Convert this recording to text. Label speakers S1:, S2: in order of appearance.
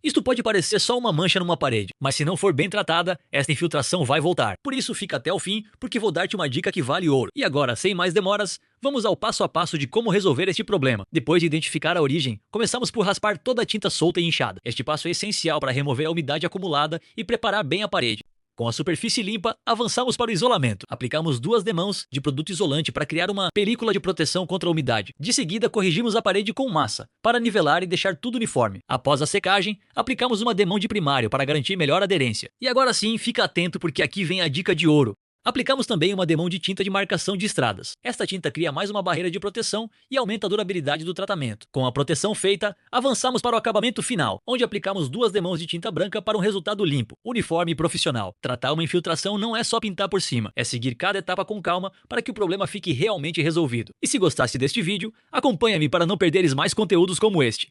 S1: Isto pode parecer só uma mancha numa parede, mas se não for bem tratada, esta infiltração vai voltar. Por isso fica até o fim, porque vou dar-te uma dica que vale ouro. E agora, sem mais demoras, vamos ao passo a passo de como resolver este problema. Depois de identificar a origem, começamos por raspar toda a tinta solta e inchada. Este passo é essencial para remover a umidade acumulada e preparar bem a parede. Com a superfície limpa, avançamos para o isolamento. Aplicamos 2 demãos de produto isolante para criar uma película de proteção contra a umidade. De seguida, corrigimos a parede com massa, para nivelar e deixar tudo uniforme. Após a secagem, aplicamos uma demão de primário para garantir melhor aderência. E agora sim, fica atento porque aqui vem a dica de ouro. Aplicamos também uma demão de tinta de marcação de estradas. Esta tinta cria mais uma barreira de proteção e aumenta a durabilidade do tratamento. Com a proteção feita, avançamos para o acabamento final, onde aplicamos 2 demãos de tinta branca para um resultado limpo, uniforme e profissional. Tratar uma infiltração não é só pintar por cima, é seguir cada etapa com calma para que o problema fique realmente resolvido. E se gostasse deste vídeo, acompanha-me para não perderes mais conteúdos como este.